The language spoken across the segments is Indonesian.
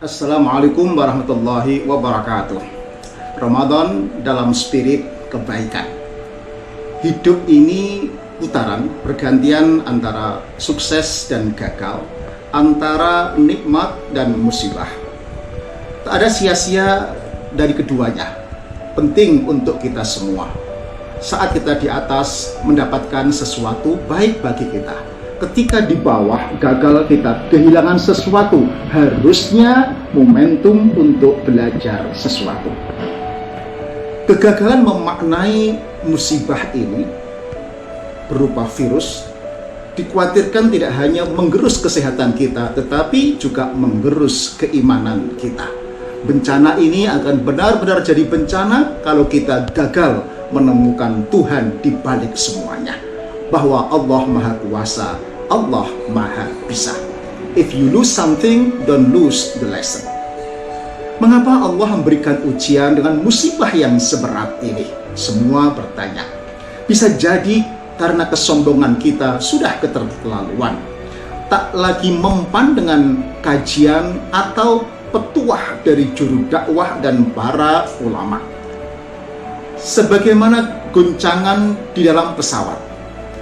Assalamualaikum warahmatullahi wabarakatuh. Ramadan dalam spirit kebaikan. Hidup ini putaran, bergantian antara sukses dan gagal, antara nikmat dan musibah. Tak ada sia-sia dari keduanya. Penting untuk kita semua. Saat kita di atas mendapatkan sesuatu baik bagi kita. Ketika di bawah gagal, kita kehilangan sesuatu, harusnya momentum untuk belajar sesuatu. Kegagalan memaknai musibah ini berupa virus dikhawatirkan tidak hanya menggerus kesehatan kita, tetapi juga menggerus keimanan kita. Bencana ini akan benar-benar jadi bencana kalau kita gagal menemukan Tuhan di balik semuanya. Bahwa Allah Maha Kuasa, Allah Maha Bisa. If you lose something, don't lose the lesson. Mengapa Allah memberikan ujian dengan musibah yang seberat ini? Semua bertanya. Bisa jadi karena kesombongan kita sudah keterlaluan. Tak lagi mempan dengan kajian atau petuah dari juru dakwah dan para ulama. Sebagaimana goncangan di dalam pesawat.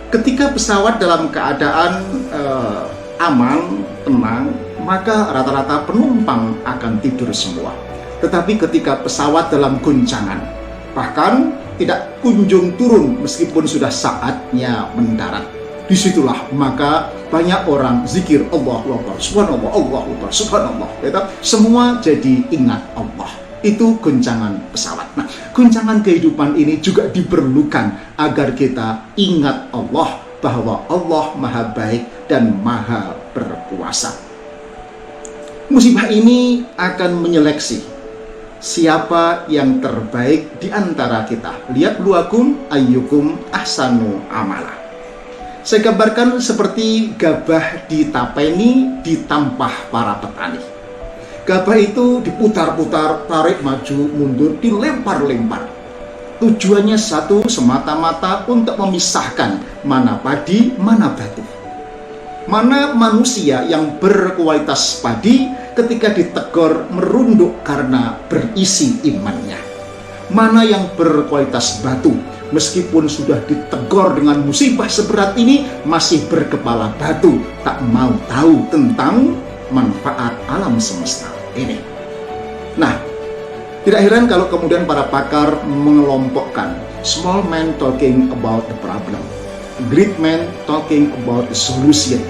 Ketika pesawat dalam keadaan aman, tenang, maka rata-rata penumpang akan tidur semua. Tetapi ketika pesawat dalam goncangan, bahkan tidak kunjung turun meskipun sudah saatnya mendarat, disitulah maka banyak orang zikir Allahu Akbar, Subhanallah, Allahu Akbar, Subhanallah. Semua jadi ingat Allah. Itu goncangan pesawat. Nah, goncangan kehidupan ini juga diperlukan agar kita ingat Allah, bahwa Allah Maha Baik dan Maha Berkuasa. Musibah ini akan menyeleksi siapa yang terbaik di antara kita. Lihat luakum ayyukum ahsanu amala. Saya gambarkan seperti gabah ditapeni ditampah para petani. Gabah itu diputar-putar, tarik maju, mundur, dilempar-lempar. Tujuannya satu, semata-mata untuk memisahkan mana padi, mana batu. Mana manusia yang berkualitas padi ketika ditegur merunduk karena berisi imannya. Mana yang berkualitas batu, meskipun sudah ditegur dengan musibah seberat ini, masih berkepala batu, tak mau tahu tentang manfaat alam semesta ini. Nah, tidak heran kalau kemudian para pakar mengelompokkan small man talking about the problem, great man talking about the solution,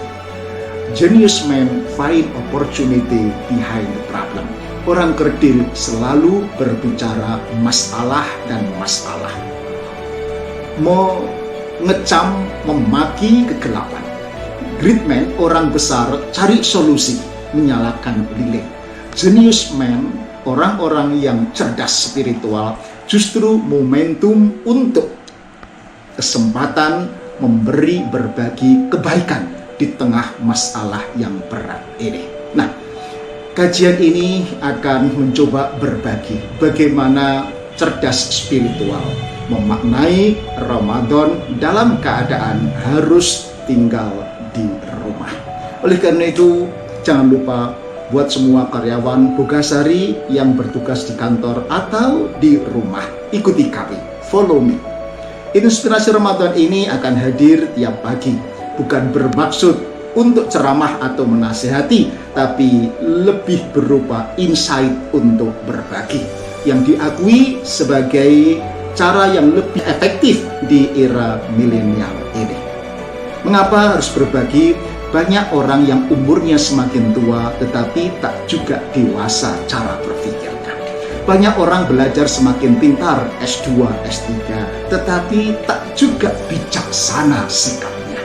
genius man find opportunity behind the problem. Orang kerdil selalu berbicara masalah dan masalah, mengecam, memaki kegelapan. Great man, orang besar, cari solusi, menyalakan lilin. Genius man, orang-orang yang cerdas spiritual, justru momentum untuk kesempatan memberi berbagi kebaikan di tengah masalah yang berat ini. Nah, kajian ini akan mencoba berbagi bagaimana cerdas spiritual memaknai Ramadan dalam keadaan harus tinggal di rumah. Oleh karena itu, jangan lupa buat semua karyawan Bogasari yang bertugas di kantor atau di rumah, ikuti kami, follow me. Inspirasi Ramadan ini akan hadir tiap pagi, bukan bermaksud untuk ceramah atau menasihati, tapi lebih berupa insight untuk berbagi, yang diakui sebagai cara yang lebih efektif di era milenial ini. Mengapa harus berbagi? Banyak orang yang umurnya semakin tua tetapi tak juga dewasa cara berpikirnya. Banyak orang belajar semakin pintar, S2, S3, tetapi tak juga bijaksana sikapnya.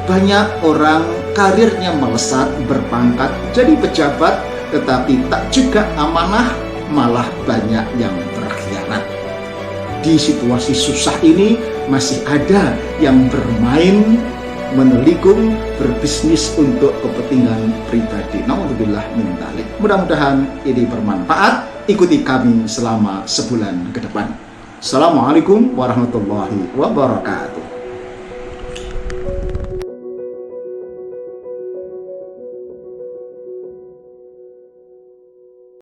Banyak orang karirnya melesat, berpangkat, jadi pejabat, tetapi tak juga amanah, malah banyak yang berkhianat. Di situasi susah ini masih ada yang bermain, menelikung, berbisnis untuk kepentingan pribadi. Naudzubillah min dzalik. Mudah-mudahan ini bermanfaat. Ikuti kami selama sebulan ke depan. Assalamualaikum warahmatullahi wabarakatuh.